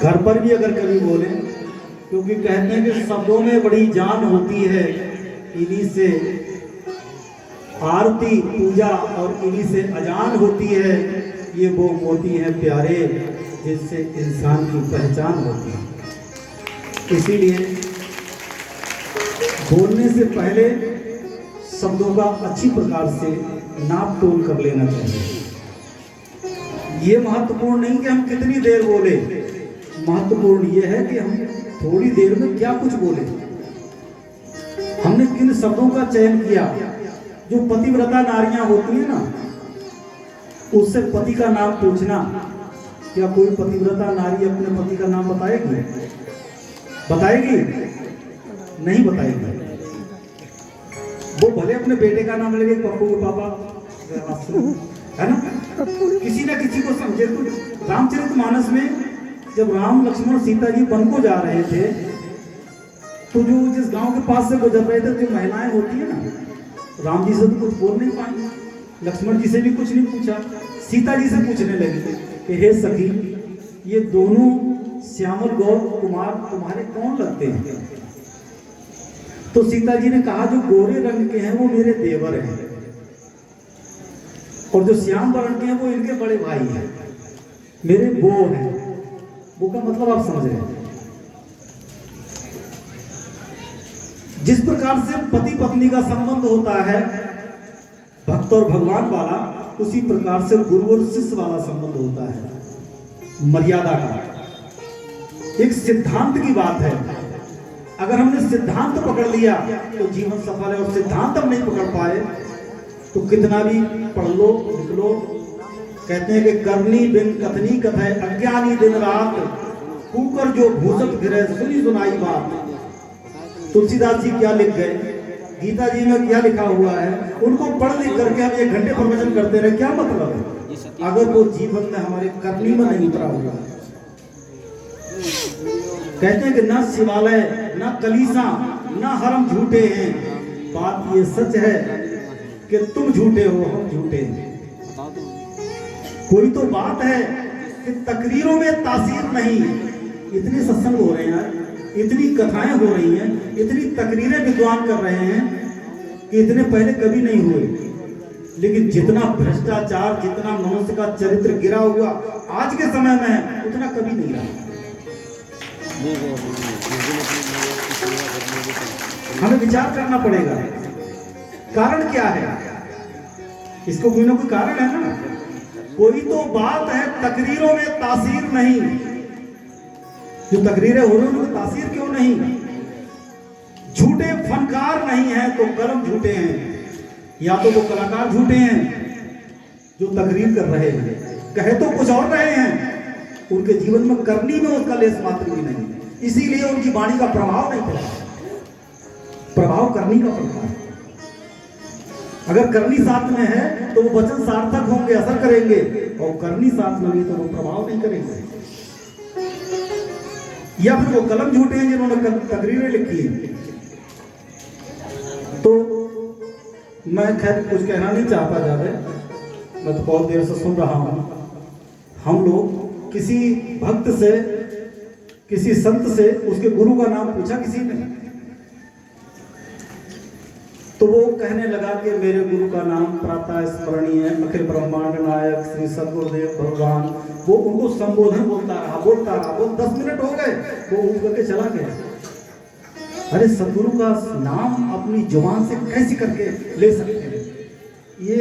घर पर भी अगर कभी बोले, क्योंकि कहते हैं कि शब्दों में बड़ी जान होती है, इन्हीं से आरती पूजा और इन्हीं से अजान होती है। ये वो मोती हैं प्यारे जिससे इंसान की पहचान होती है। इसीलिए बोलने से पहले शब्दों का अच्छी प्रकार से नाप तोल कर लेना चाहिए। ये महत्वपूर्ण नहीं कि हम कितनी देर बोले, महत्वपूर्ण ये है कि हम थोड़ी देर में क्या कुछ बोले। हमने किन शब्दों का चयन किया। जो पतिव्रता नारियां होती है ना, उससे पति का नाम पूछना, क्या कोई पतिव्रता नारी अपने पति का नाम बताएगी? बताएगी? नहीं बताएगी। वो भले अपने बेटे का नाम लेके पप्पू के पापा, है ना, किसी ना किसी को समझे। तो रामचरितमानस में जब राम लक्ष्मण सीता जी वन को जा रहे थे, तो जो जिस गांव के पास से गुजर रहे थे, जो महिलाएं होती है ना, राम जी से तो कुछ बोल नहीं पाई, लक्ष्मण जी से भी कुछ नहीं पूछा, सीता जी से पूछने लगी कि हे सखी, ये दोनों श्यामल गौर कुमार तुम्हारे कौन लगते हैं? तो सीता जी ने कहा जो गोरे रंग के हैं वो मेरे देवर हैं, और जो श्याम वर्ण के हैं वो इनके बड़े भाई हैं, मेरे वो हैं। वो का मतलब आप समझ रहे हैं। जिस प्रकार से पति पत्नी का संबंध होता है भक्त और भगवान वाला, उसी प्रकार से गुरु और शिष्य वाला संबंध होता है मर्यादा का। एक सिद्धांत की बात है। अगर हमने सिद्धांत पकड़ लिया तो जीवन सफल है, और सिद्धांत हम नहीं पकड़ पाए तो कितना भी पढ़ लो लिख लो। कहते हैं कि करनी बिन कथनी कथय अज्ञानी दिन रात, कुकर जो भूषक गिरे सुनी सुनाई बात। तुलसीदास जी क्या लिख गए, गीता जी में क्या लिखा हुआ है, उनको पढ़ लिख करके हम 1 घंटे प्रवचन करते रहे, क्या मतलब है अगर वो जीवन में हमारे करनी में नहीं उतरा हुआ। कहते हैं कि ना शिवालय ना कलीसा ना हरम झूठे हैं, बात ये सच है कि तुम झूठे हो हम झूठे हैं। कोई तो बात है कि तकरीरों में तासीर नहीं। इतने सत्संग हो रहे हैं यार, इतनी कथाएं हो रही हैं, इतनी तकरीरें विद्वान कर रहे हैं कि इतने पहले कभी नहीं हुए। लेकिन जितना भ्रष्टाचार, जितना मनुष्य का चरित्र गिरा हुआ आज के समय में, उतना कभी नहीं रहा। हमें विचार करना पड़ेगा कारण क्या है। इसको कोई ना कोई कारण है ना। कोई तो बात है तकरीरों में तासीर नहीं। जो तकरीरें हो रही हैं तासीर क्यों नहीं? झूठे फनकार नहीं है तो कलम झूठे हैं, या तो वो कलाकार झूठे हैं जो तकरीर कर रहे हैं, कहे तो कुछ और रहे हैं, उनके जीवन में करनी में उसका लेस मात्र भी नहीं, इसीलिए उनकी वाणी का प्रभाव नहीं पड़ता। प्रभाव करनी का पड़ता है। अगर करनी साथ में है तो वो वचन सार्थक होंगे, असर करेंगे, और करनी साथ में नहीं तो वो प्रभाव नहीं करेंगे। या फिर वो कलम झूठे हैं जिन्होंने तकरीरें लिखी हैं। तो मैं खैर कुछ कहना नहीं चाहता ज्यादा, मैं तो बहुत देर से सुन रहा हूं। हम लोग किसी भक्त से, किसी संत से उसके गुरु का नाम पूछा किसी ने, तो वो कहने लगा कि मेरे गुरु का नाम प्रातः स्मरणीय अखिल ब्रह्मांड नायक श्री सद्गुरुदेव भगवान। वो उनको संबोधन बोलता रहा। वो 10 मिनट हो गए, वो उठ करके चला गया। अरे सद्गुरु का नाम अपनी जुबान से कैसे करके ले सकते हैं? ये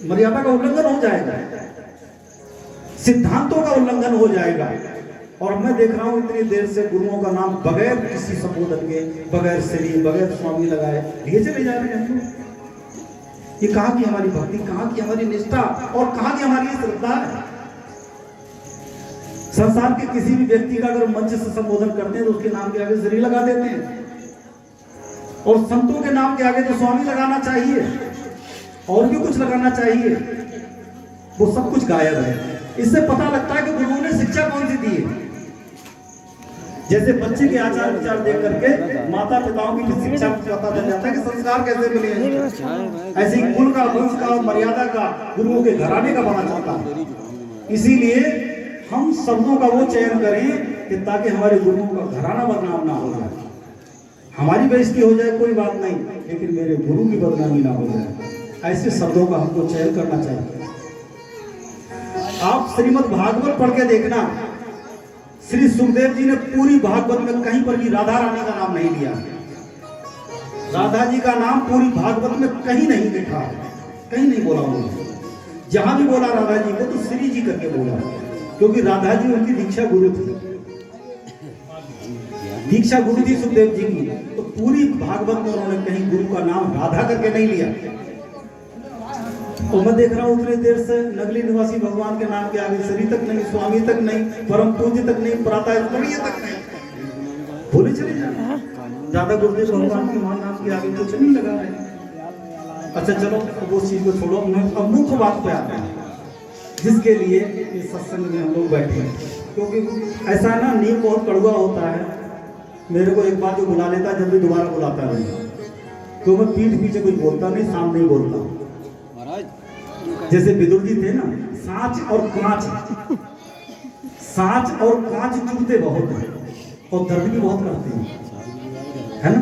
मर्यादा का उल्लंघन हो जाएगा, सिद्धांतों का उल्लंघन हो जाएगा। और मैं देख रहा हूं इतनी देर से गुरुओं का नाम बगैर किसी संबोधन के, बगैर श्री, बगैर स्वामी लगाए लिए चले जा रहे हैं। ये कहां की हमारी भक्ति, कहां की हमारी निष्ठा, और कहां की हमारी श्रद्धा है? संसार के किसी भी व्यक्ति का अगर मंच से संबोधन करते हैं तो उसके नाम के आगे श्री लगा देते हैं, और संतों के नाम के आगे तो स्वामी लगाना चाहिए, और भी कुछ लगाना चाहिए। वो सब कुछ गायब है। इससे पता लगता है कि गुरुओं ने शिक्षा कौन सी दी है। जैसे बच्चे के आचार विचार देख करके माता पिताओं की शिक्षा पता चल जाता है कि संस्कार कैसे मिले हैं। ऐसे ही कुल का, वंश का, मर्यादा का, गुरुओं के घराने का पता चलता है। इसीलिए हम शब्दों का वो चयन करें कि ताकि हमारे गुरुओं का घराना बदनाम ना हो जाए। हमारी बेइज्जती हो जाए कोई बात नहीं, लेकिन मेरे गुरु की बदनामी ना हो जाए। ऐसे शब्दों का हमको चयन करना चाहिए। आप श्रीमद् भागवत पढ़ के देखना, श्री सुखदेव जी ने पूरी भागवत में कहीं पर भी राधा रानी का नाम नहीं लिया। राधा जी का नाम पूरी भागवत में कहीं नहीं लिखा, कहीं नहीं बोला उन्होंने। जहां भी बोला राधा जी को तो श्री जी करके बोला, क्योंकि राधा जी उनकी दीक्षा गुरु थी, दीक्षा गुरु थी सुखदेव जी की। तो पूरी भागवत में उन्होंने कहीं गुरु का नाम राधा करके नहीं लिया। और मैं देख रहा हूं उतनी देर से नगली निवासी भगवान के नाम के आगे श्री तक नहीं, स्वामी तक नहीं, परम पूज्य तक नहीं, प्रातः तक नहीं, बोले चले जाए। ज्यादा गुरुदेव भगवान के महान नाम के आगे कुछ नहीं लगा रहे। अच्छा चलो वो चीज को छोड़ो, अब मुख्य बात पे आते हैं जिसके लिए इस सत्संग में हम लोग बैठे हैं। क्योंकि ऐसा ना नीम बहुत कड़वा होता है। मेरे को एक बार जो बुला लेता है जल्दी दोबारा बुलाता नहीं, तो मैं पीठ पीछे कुछ बोलता नहीं, सामने ही बोलता हूँ। जैसे विदुर जी थे ना, सांच और कांच, सांच और कांच चुभते बहुत हैं और दर्द भी बहुत करते हैं, है ना।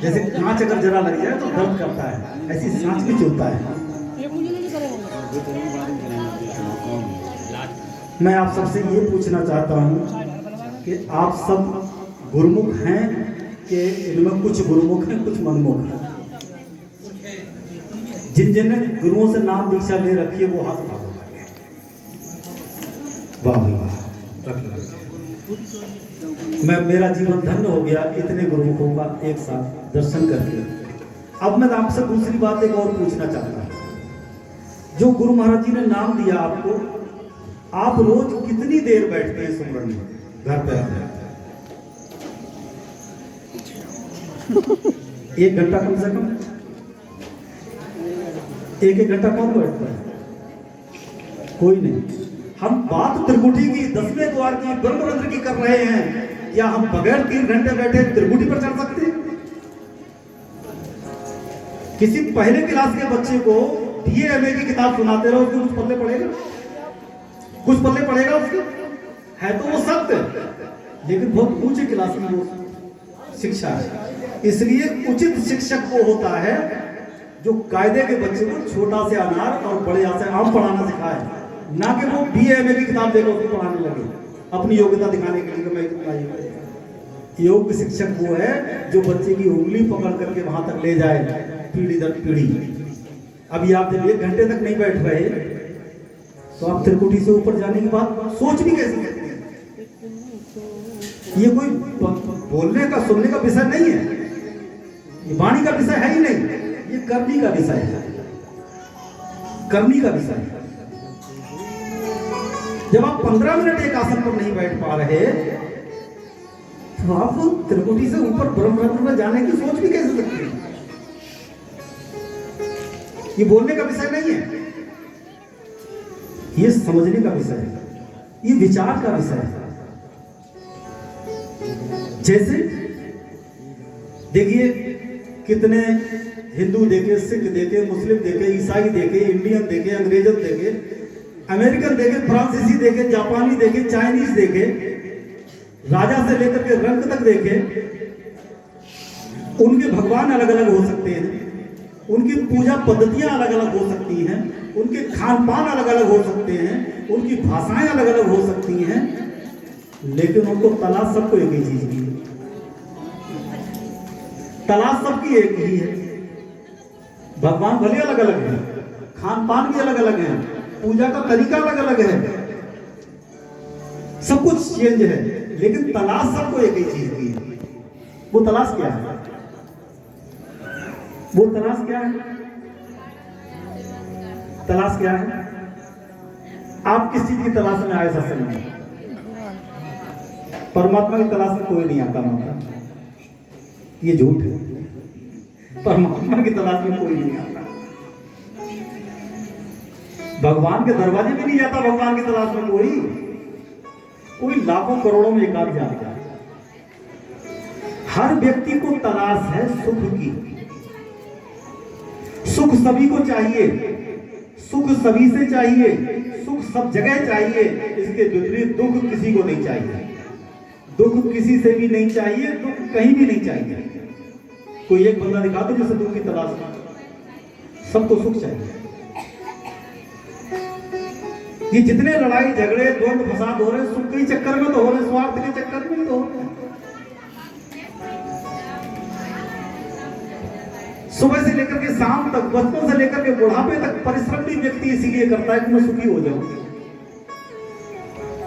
जैसे कांच अगर जरा लग जाए तो दर्द करता है, ऐसी सांच भी चुभता है। मैं आप सबसे ये पूछना चाहता हूँ कि आप सब गुरुमुख हैं कि इनमें कुछ गुरुमुख हैं कुछ मनमुख हैं? जिन जिन गुरुओं से नाम दीक्षा ले रखी है वो हाथ उठाओ। वाह वाह, मैं मेरा जीवन धन्य हो गया इतने गुरुमुखों का एक साथ दर्शन करके। अब मैं आपसे दूसरी बात एक और पूछना चाहता हूं। जो गुरु महाराज जी ने नाम दिया आपको, आप रोज कितनी देर बैठते हैं सुमरन में घर पे? 1 घंटा कम से कम, 1 घंटा कौन बैठता है? कोई नहीं। हम बात त्रिकुटी की, 10वें द्वार की, ब्रह्मरंध्र की कर रहे हैं, या हम बगैर 3 घंटे बैठे त्रिकुटी पर चढ़ सकते हैं? किसी पहले क्लास के बच्चे को बीए एमए की किताब सुनाते रहो, उसको कुछ पल्ले पड़ेगा? कुछ पल्ले पड़ेगा उसके? है तो वो सत्य, लेकिन बहुत ऊंचे क्लास की वो शिक्षा है। इसलिए उचित शिक्षक वो होता है जो कायदे के बच्चे को छोटा से अनार और बड़े से आम पढ़ाना सिखाए, ना कि वो बीए एमए की किताब देकर उसको पढ़ाने लगे अपनी योग्यता दिखाने के लिए। मैं इतना योग्य शिक्षक वो है जो बच्चे की उंगली पकड़ करके वहां तक ले जाए, पीढ़ी दर पीढ़ी। अभी आप जब 1 घंटे तक नहीं बैठ रहे तो आप त्रिकुटी से ऊपर जाने की बात सोच भी कैसे सकते हैं? ये कोई बोलने का सुनने का विषय नहीं है, ये वाणी का विषय है ही नहीं, ये करनी का विषय है, करनी का विषय है। जब आप 15 मिनट एक आसन पर नहीं बैठ पा रहे तो आप त्रिकुटी से ऊपर ब्रह्मरंध्र में जाने की सोच भी कैसे सकते हैं? ये बोलने का विषय नहीं है, ये समझने का विषय है, ये विचार का विषय है। जैसे देखिए कितने हिंदू देखे, सिख देखे, मुस्लिम देखे, ईसाई देखे, इंडियन देखे, अंग्रेजन देखे, अमेरिकन देखे, फ्रांसीसी देखे, जापानी देखे, चाइनीज देखे, राजा से लेकर के रंग तक देखे। उनके भगवान अलग अलग हो सकते हैं, उनकी पूजा पद्धतियां अलग अलग हो सकती हैं, उनके खान पान अलग अलग हो सकते हैं, उनकी भाषाएं अलग अलग हो सकती हैं, लेकिन उनको तलाश सबको एक ही चीज की, तलाश सबकी एक ही है। भगवान भले अलग अलग हैं, खान पान भी अलग अलग है, पूजा का तरीका अलग अलग है, सब कुछ चेंज है, लेकिन तलाश सबको एक ही चीज की है। वो तलाश क्या है? वो तलाश क्या है? तलाश क्या है? आप किस चीज की तलाश में आए सत्संग में? परमात्मा की तलाश में कोई नहीं आता माता, ये झूठ है। परमात्मा की तलाश में कोई नहीं आता, भगवान के दरवाजे भी नहीं जाता भगवान की तलाश में कोई लाखों करोड़ों में एक आध जाता है। हर व्यक्ति को तलाश है सुख की, सुख सभी को चाहिए, सुख सभी से चाहिए, सुख सब जगह चाहिए, इसके विपरीत दुख किसी को नहीं चाहिए। दुख किसी से भी नहीं चाहिए, दुख कहीं भी नहीं चाहिए। कोई एक बंदा दिखा दो जिसे दुख की तलाश ना, सबको सुख चाहिए। ये जितने लड़ाई झगड़े द्वंद फसाद हो रहे सुख के चक्कर में तो हो रहे, स्वार्थ के चक्कर में तो हो रहे। सुबह से लेकर के शाम तक, बचपन से लेकर के बुढ़ापे तक परिश्रम भी व्यक्ति इसीलिए करता है कि मैं सुखी हो जाऊं।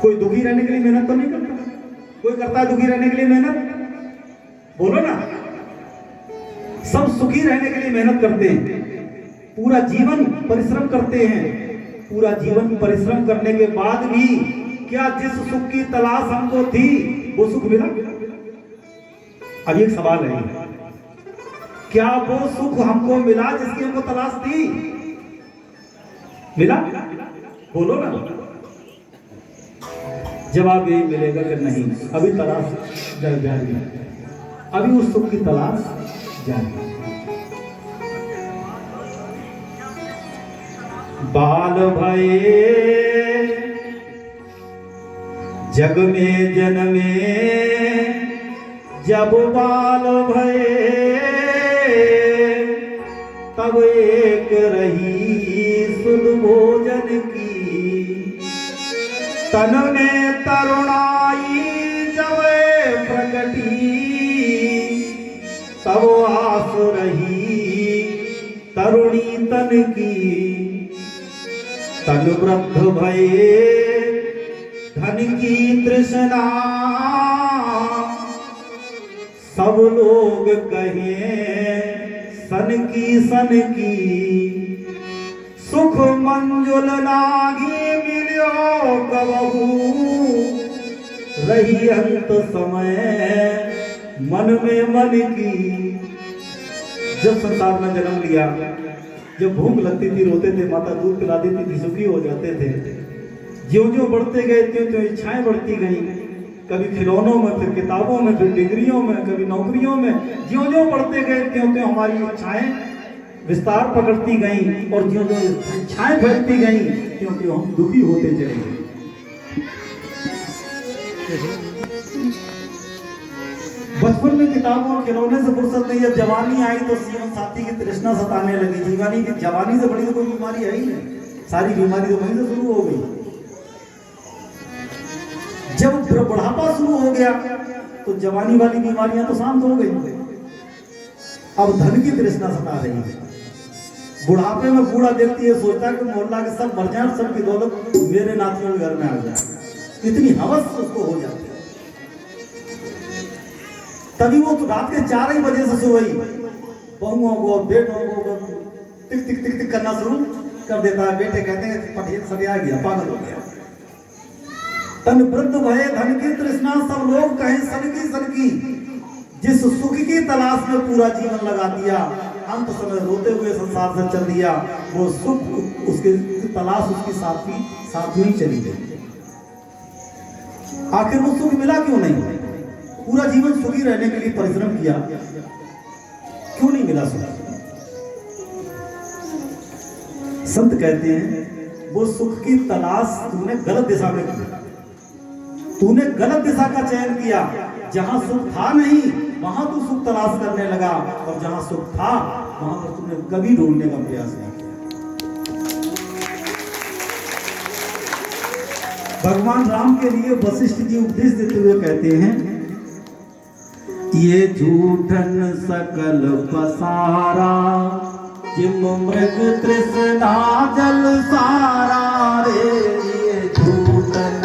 कोई दुखी रहने के लिए मेहनत तो नहीं करता, कोई करता है दुखी रहने के लिए मेहनत? बोलो ना। सब सुखी रहने के लिए मेहनत करते हैं, पूरा जीवन परिश्रम करते हैं। पूरा जीवन परिश्रम करने के बाद भी क्या जिस सुख की तलाश हमको थी वो सुख मिला? अब एक सवाल है, क्या वो सुख हमको मिला जिसकी हमको तलाश थी? मिला? बोलो ना। जवाब यही मिलेगा कि नहीं, अभी तलाश जारी है, अभी उस सुख की तलाश जारी है। बाल भये जग में जन्मे, जब बाल भये तब एक रही सुध भोजन की। तन में तरुणाई जब प्रकटी, तब आस रही तरुणी तन की। तन वृद्ध भये धन की तृष्णा, सब लोग कहें सन की। सुख मंजुल नागी मिलो कबहू, रही अंत समय मन में मन की। जब संसार में जन्म लिया, जब भूख लगती थी रोते थे, माता दूध पिला देती थी, सुखी हो जाते थे। ज्यों-ज्यों बढ़ते गए त्यों-त्यों इच्छाएं बढ़ती गईं, कभी खिलौनों में, फिर किताबों में, फिर डिग्रियों में, कभी नौकरियों में। ज्यों-ज्यों बढ़ते गए त्यों-त्यों हमारी इच्छाएं विस्तार पकड़ती गईं, और ज्यों-ज्यों इच्छाएं फैलती गईं त्यों-त्यों हम दुखी होते चले गए। बचपन में किताबों और खिलौने से फुर्सत नहीं, जब जवानी आई तो जीवन साथी की तृष्णा सताने लगी। जीवानी की जवानी से बड़ी तो कोई बीमारी है ही नहीं, सारी बीमारी तो वहीं से शुरू हो गई। जब बुढ़ापा शुरू हो गया तो जवानी वाली बीमारियां तो शांत हो गई। अब धन की तृष्णा सता रही है। बुढ़ापे में बूढ़ा व्यक्ति ये सोचता है कि मोहल्ला के सब मर जाए, सबकी दौलत मेरे नातियों के घर में आ जाए, इतनी हवस उसको हो जाती है। तभी वो तो रात के 4 ही बजे से सोई बहुओं को, बेटों को टिक टिक टिक टिक करना शुरू कर देता है। बेटे कहते हैं पटिया सरिया गया, पागल हो गया। तन वृद्ध भये धन की तृष्णा, सब लोग कहें सन की। जिस सुख की तलाश में पूरा जीवन लगा दिया, अंत समय रोते हुए संसार से चल दिया, वो सुख उसके तलाश उसकी साथ ही चली गई। आखिर वो सुख मिला क्यों नहीं? पूरा जीवन सुखी रहने के लिए परिश्रम किया, क्यों नहीं मिला सुख? संत कहते हैं वो सुख की तलाश तूने गलत दिशा में की। तूने गलत दिशा का चयन किया। जहां सुख था नहीं वहां तू सुख तलाश करने लगा, और जहां सुख था वहां पर तूने कभी ढूंढने का प्रयास नहीं किया। भगवान राम के लिए वशिष्ठ जी उपदेश देते हुए कहते हैं, ये झूठन सकल पसारा, जिम मृग तृष्णा जल सारा रे। ये झूठन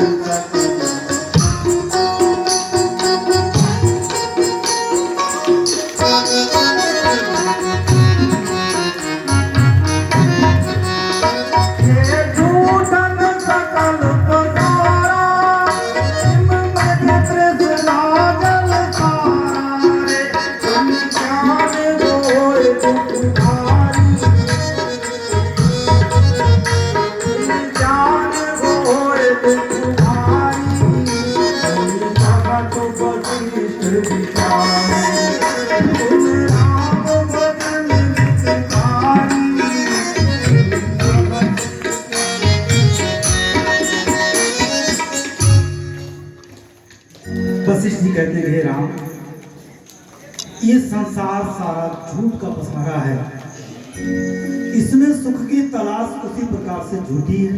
वशिष्ठ जी कहते हैं, हे राम, ये संसार सारा झूठ का पसारा है, इसमें सुख की तलाश उसी प्रकार से झूठी है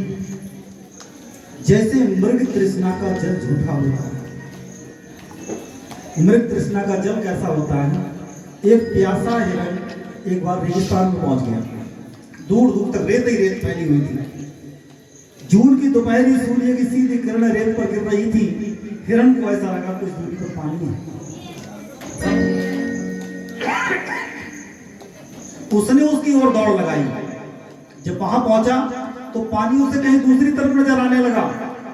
जैसे मृग तृष्णा का जल झूठा होता है। मृग तृष्णा का जल कैसा होता है? एक प्यासा हिरण एक बार रेगिस्तान में पहुंच गया, दूर दूर तक रेत ही रेत फैली हुई थी। जून की दोपहरी सूर्य की सीधी किरण रेत पर गिर रही थी। हिरण को ऐसा लगा कुछ दूरी पर पानी है। उसने उसकी ओर दौड़ लगाई। जब वहां पहुंचा तो पानी उसे कहीं दूसरी तरफ नजर आने लगा।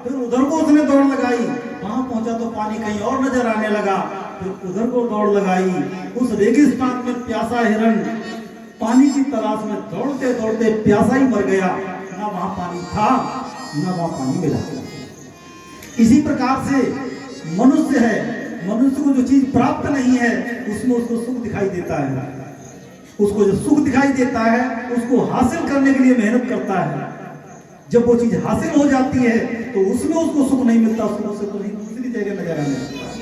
फिर उधर को उसने दौड़ लगाई, वहां पहुंचा तो पानी कहीं और नजर आने लगा। फिर उधर को दौड़ लगाई। उस रेगिस्तान में प्यासा हिरण पानी की तलाश में दौड़ते दौड़ते प्यासा ही मर गया। ना वहां पानी था, ना वहां पानी मिला। इसी प्रकार से मनुष्य है, मनुष्य को जो चीज प्राप्त नहीं है उसमें उसको सुख दिखाई देता है। उसको जो सुख दिखाई देता है उसको हासिल करने के लिए मेहनत करता है। जब वो चीज हासिल हो जाती है तो उसमें उसको सुख नहीं मिलता, उसको तो नहीं दूसरी जगह नजर आने लगता है।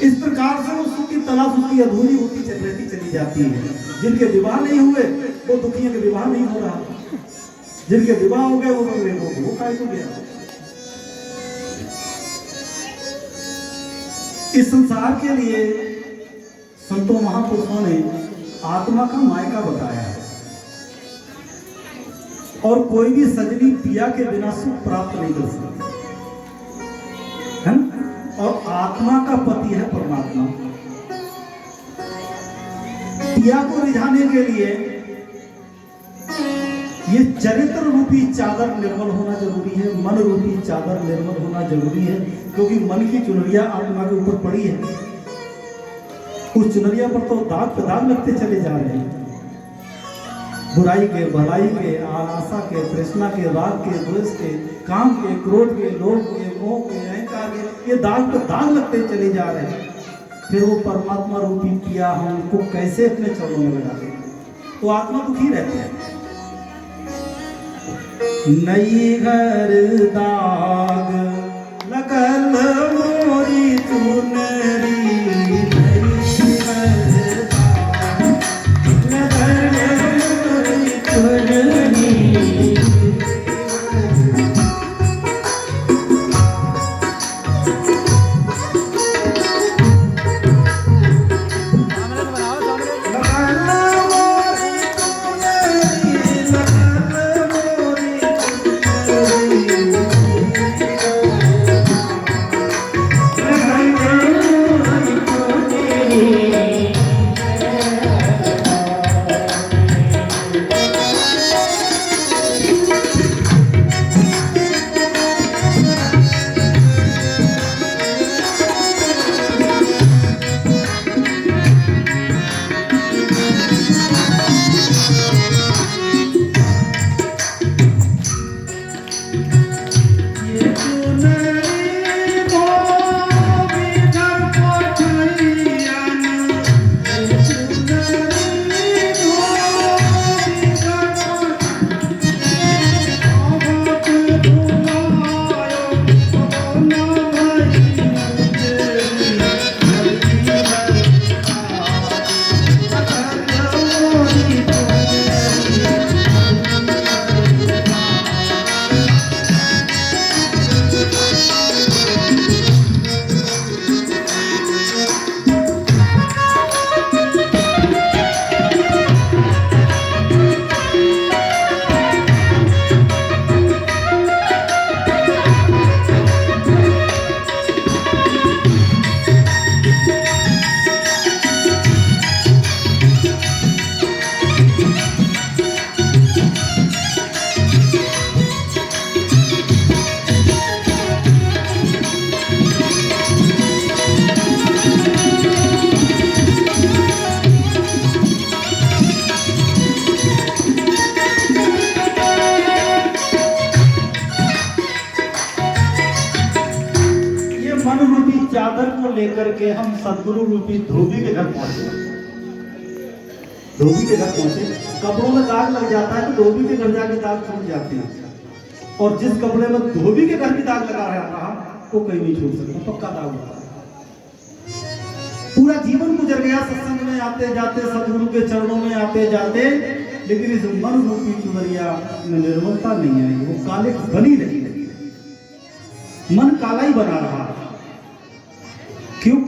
इस प्रकार से उस सुख की तलाश उसकी अधूरी होती रहती चली जाती है। जिनके विवाह नहीं हुए वो दुखियों के विवाह नहीं हो रहा, जिनके विवाह हो गए वो काय को गया। इस संसार के लिए संतों महापुरुषों ने आत्मा का मायका बताया है और कोई भी सजनी पिया के बिना सुख प्राप्त नहीं कर सकती है। और आत्मा का पति है परमात्मा। पिया को रिझाने के लिए ये चरित्र रूपी चादर निर्मल होना जरूरी है, मन रूपी चादर निर्मल होना जरूरी है, क्योंकि मन की चुनरिया आत्मा के ऊपर पड़ी है। उस चुनरिया पर तो दाग पे दाग लगते चले जा रहे हैं। बुराई के, भलाई के, आशा के, तृष्णा के, राग के, द्वेष के, काम के, क्रोध के, लोभ के, मोह के, अहंकार के, ये दाग पे दाग लगते चले जा रहे हैं। फिर वो परमात्मा रूपी पिया हमको कैसे अपने चरणों में लगा दे? तो आत्मा दुखी रहती है। नई घर दाग लगल मोरी चुनरी, चादर को लेकर के हम सदगुरु रूपी धोबी के घर पहुंचे। धोबी के घर पहुंचे, कपड़ों में दाग लग जाता है तो धोबी के घर जाके दाग छूट जाते हैं। और जिस कपड़े में धोबी के घर भी दाग लगा रहा वो कहीं नहीं छूट सकता, पक्का दाव होता है। पूरा जीवन गुजर गया सत्संग में आते जाते, सदगुरु के चरणों में आते जाते, लेकिन इस मन रूपी चुनरिया में निर्मलता नहीं आई, वो काले बनी रही, मन काला ही बना रहा। क्यों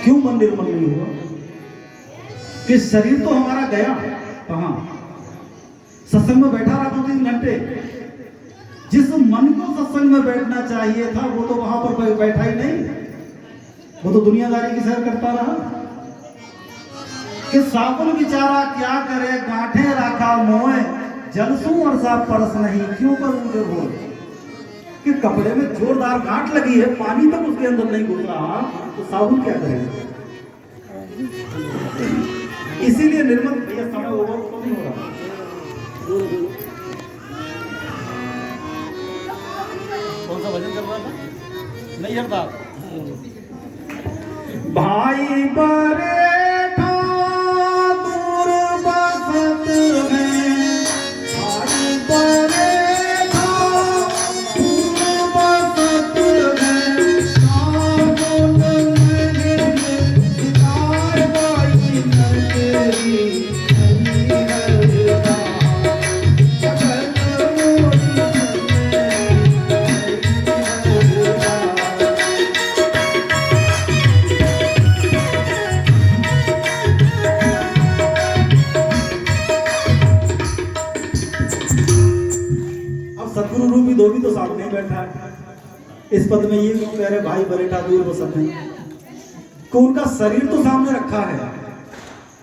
क्यों मन निर्मल नहीं हुआ? कि शरीर तो हमारा गया कहां? सत्संग में बैठा रहा 2-3 घंटे, जिस मन को सत्संग में बैठना चाहिए था वो तो वहां पर बैठा ही नहीं, वो तो दुनियादारी की सैर करता रहा। कि साबुन बेचारा क्या करे, गांठे राखा मोए, जलसू और सा परस नहीं, क्यों करूं मुझे बोल। कि कपड़े में जोरदार गांठ लगी है, पानी तक उसके अंदर नहीं घुस रहा, तो साबुन क्या करेगा? इसीलिए निर्मल भैया समय ओवर तो नहीं हो रहा। कौन सा भजन कर रहा था? नहीं हरदा भाई बरेठा दूर बसत में, भाई बरेठा दूर बसत में, सावन में सितार बाई नगरी नहीं हरदा, जगत मोरी सदगुरु रूपी धोबी तो सामने बैठा है। इस पद में ये क्यों कह रहे भाई बरेठा दूर बसत है? कि उनका शरीर तो सामने रखा है,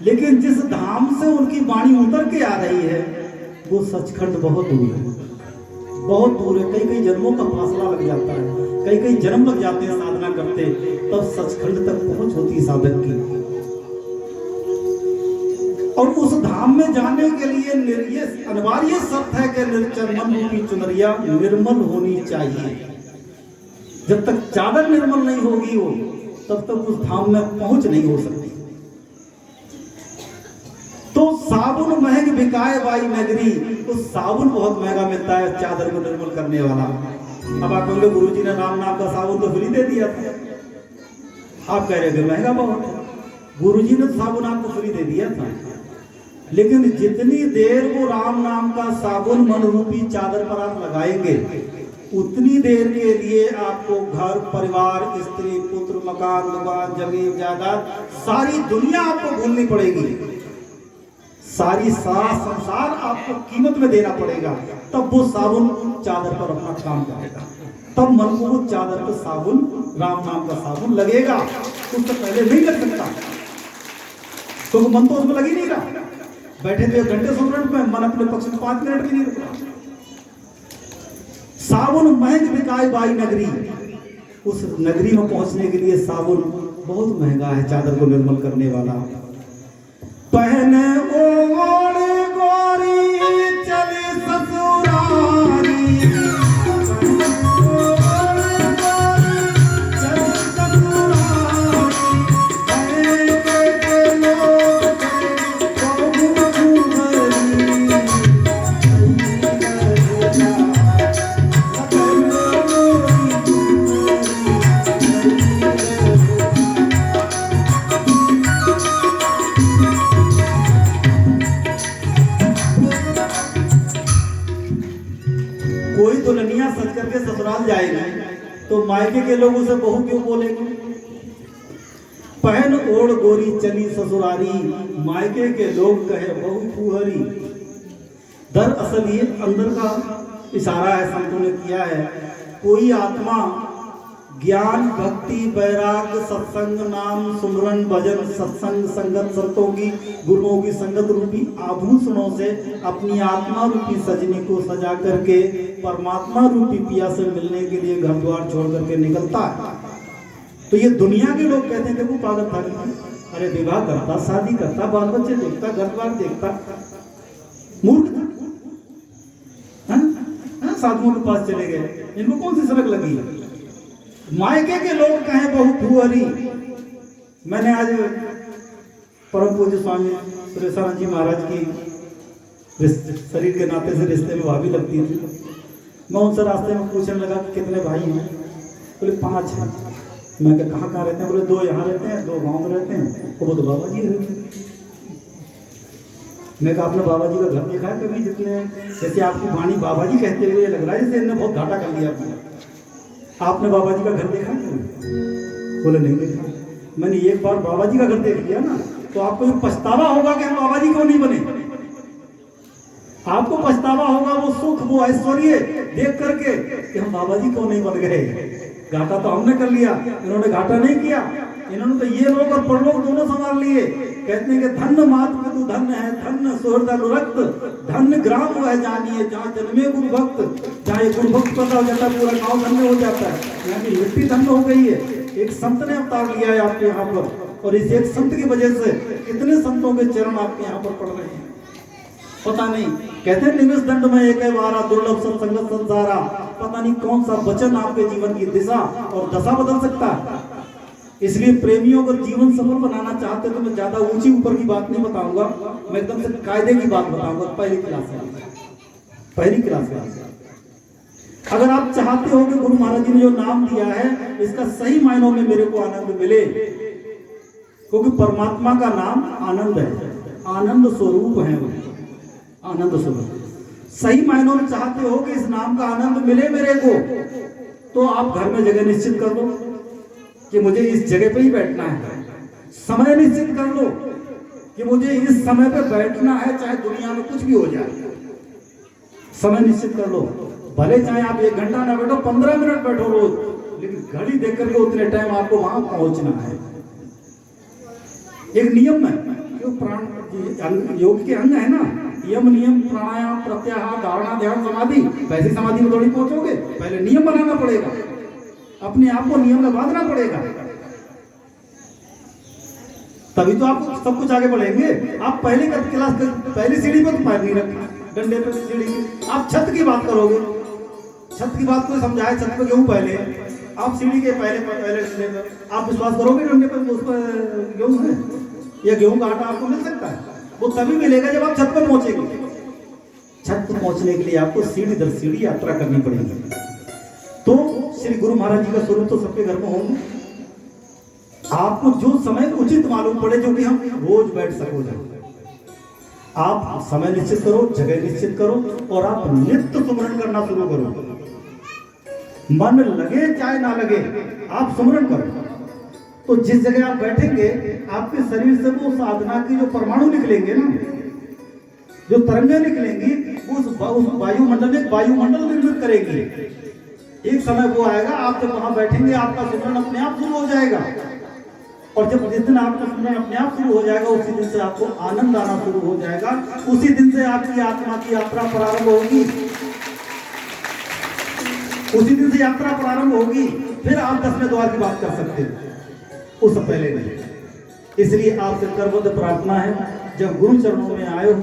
लेकिन जिस धाम से उनकी वाणी उतर के आ रही है वो सचखंड बहुत दूर है, बहुत दूर है। कई कई जन्मों का फासला लग जाता है, कई कई जन्म लग जाते हैं साधना करते, तब सचखंड तक पहुंच होती है साधक की। और उस धाम में जाने के लिए ये अनिवार्य शर्त है कि निर्मल रूपी चुनरिया निर्मल होनी चाहिए। जब तक चादर निर्मल नहीं होगी वो, तब तक उस धाम में पहुंच नहीं हो सकती। तो साबुन महंग बिकाए बाई नगरी, तो साबुन बहुत महंगा मिलता है चादर को निर्मल करने वाला। अब आप कहोगे गुरुजी ने राम नाम का साबुन तो फ्री दे दिया था, आप कह रहे थे महंगा बहुत है। गुरुजी ने साबुन आपको फ्री दे दिया था, लेकिन जितनी देर वो राम नाम का साबुन मन रूपी चादर पर आप लगाएंगे, उतनी देर के लिए आपको घर परिवार, स्त्री पुत्र, मकान दुकान, जमीन जायदाद, सारी दुनिया आपको भूलनी पड़ेगी, सारा संसार आपको कीमत में देना पड़ेगा, तब वो साबुन चादर पर अपना काम करेगा। तब मन को वो चादर पर साबुन, राम नाम का साबुन लगेगा। उससे पहले नहीं लग सकता, क्योंकि मन तो उसमें लग ही नहीं रहा। बैठे थे घंटे 100 मिनट में, मन अपने पक्ष में 5 मिनट भी नहीं रुका। साबुन महंग बिकाए बाई नगरी, उस नगरी में पहुंचने के लिए साबुन बहुत महंगा है चादर को निर्मल करने वाला। पहने ओढ़ गोरी चली ससुरारी, कोई दुल्हनिया सज करके ससुराल जाएगी तो मायके के लोग उसे बहू क्यों बोलेंगे? पहन ओढ़ गोरी चली ससुरारी, मायके के लोग कहे बहू फुहरी। दरअसल ये अंदर का इशारा है, संतों ने किया है। कोई आत्मा ज्ञान भक्ति वैराग्य सत्संग नाम सुमरन भजन सत्संग संगत संतों की गुरुओं की संगत रूपी आभूषणों से अपनी आत्मा रूपी सजनी को सजा करके परमात्मा रूपी पिया से मिलने के लिए घर द्वार छोड़ करके निकलता है। तो ये दुनिया के लोग कहते हैं देखो पागल था, अरे विवाह करता, शादी करता, बाल बच्चे देखता, घर द्वार देखता, मूर्ख था। साधुओं के पास चले गए, इनको कौन सी सड़क लगी? मायके के लोग कहें बहू फुहरी। मैंने आज परम पूज्य स्वामी सुरेशानंद जी महाराज की शरीर के नाते से रिश्ते में भाभी लगती थी, मैं उनसे रास्ते में पूछने लगा कि कितने भाई हैं? बोले 5 हैं। मैं क्या कहाँ कहाँ रहते हैं? बोले 2 यहाँ रहते हैं, 2 गाँव में रहते हैं, वो तो बाबा जी रहते हैं। मैं कहा आपने बाबा जी का घर देखा है कभी? जितने जैसे आपकी वाणी बाबा जी कहते हुए लग रहा है जैसे इन्होंने बहुत घाटा कर लिया आपने बाबा जी का घर देखा है? बोले नहीं देखा। मैंने एक बार बाबा जी का घर देख लिया ना तो आपको ये पछतावा होगा कि हम बाबा जी क्यों नहीं बने। आपको पछतावा होगा वो सुख वो ऐश्वर्य देख करके कि हम बाबा जी क्यों नहीं बन गए। घाटा तो हमने कर लिया, इन्होंने घाटा नहीं किया। इन्होंने तो ये लोग और परलोक दोनों संभाल लिए। कहते हैं कि धन्य मात तू धन्य है, धन्य सुहृद अनुरक्त, धन्य ग्राम वो है जानिए जहाँ जन्मे गुरु भक्त। जहाँ ये गुरु भक्त पता हो जाता है पूरा गाँव धन्य हो जाता है। यहाँ की मिट्टी धन्य हो गई है। एक संत ने अवतार लिया है आपके यहाँ पर, और इस एक संत की वजह से कितने संतों के चरण आपके यहाँ पर पड़ रहे हैं पता नहीं। कहते हैं निमिष दंड में एक है वारा, दुर्लभ सत्संगत संसारा। पता नहीं कौन सा वचन आपके जीवन की दिशा और दशा बदल सकता है। इसलिए प्रेमियों को जीवन सफल बनाना चाहते तो मैं ज्यादा ऊंची ऊपर की बात नहीं बताऊंगा, मैं एकदम से कायदे की बात बताऊंगा। पहली क्लास में अगर आप चाहते हो कि गुरु महाराज जी ने जो नाम दिया है इसका सही मायनों में मेरे को आनंद मिले, क्योंकि परमात्मा का नाम आनंद है, आनंद स्वरूप है वो, आनंद स्वरूप। सही मायनों में चाहते हो कि इस नाम का आनंद मिले मेरे को, तो आप घर में जगह निश्चित कर लो कि मुझे इस जगह पे ही बैठना है। समय निश्चित कर लो कि मुझे इस समय पे बैठना है, चाहे दुनिया में कुछ भी हो जाए। समय निश्चित कर लो, भले चाहे आप 1 घंटा ना बैठो, 15 मिनट बैठो रोज, लेकिन घड़ी देख करके उतने टाइम आपको वहां पहुंचना है। एक नियम है, जो प्राण योग के अंग है ना, यम नियम प्राणायाम प्रत्याहार धारणा ध्यान समाधि। वैसे समाधि में थोड़ी पहुंचोगे, पहले नियम बनाना पड़ेगा, अपने आप को नियम में बांधना पड़ेगा, तभी तो आप सब कुछ आगे बढ़ेंगे। आप पहली क्लास पहली सीढ़ी पर तो पैर नहीं रखना, डंडे पे सीढ़ी की। आप छत की बात करोगे, छत की बात को समझाए, छत पे गेहूं पहले, आप सीढ़ी के पहले डंडे पर आप विश्वास करोगे डंडे पर उस पर गेहूं है या गेहूं का आटा आपको मिल सकता है? वो तभी मिलेगा जब आप छत पर पहुंचेंगे। छत पर पहुंचने के लिए आपको सीढ़ी दर सीढ़ी यात्रा करनी पड़ेगी। तो श्री गुरु महाराज जी का स्वरूप तो सबके घर में होंगे। आपको जो समय उचित मालूम पड़े, जो कि हम रोज बैठ सको जाए, आप समय निश्चित करो, जगह निश्चित करो, और आप नित्य सुमरन करना शुरू करो। मन लगे चाहे ना लगे, आप सुमरन करो। तो जिस जगह आप बैठेंगे, आपके शरीर से वो साधना की जो परमाणु निकलेंगे ना, जो तरंगें निकलेंगी, उस वायुमंडल में वायुमंडल निर्मित करेगी। एक समय वो आएगा, आप जब वहां बैठेंगे, आपका सुमरन अपने आप शुरू हो जाएगा। और जब जिस दिन आपका सुमरन अपने आप शुरू हो जाएगा, उसी दिन से आपको आनंद आना शुरू हो जाएगा। उसी दिन से आपकी आत्मा की यात्रा प्रारंभ होगी, उसी दिन से यात्रा प्रारंभ होगी। फिर आप 10वें द्वार की बात कर सकते हैं, उससे पहले नहीं। इसलिए आपसे करबद्ध प्रार्थना है, जब गुरु चरणों में आए हो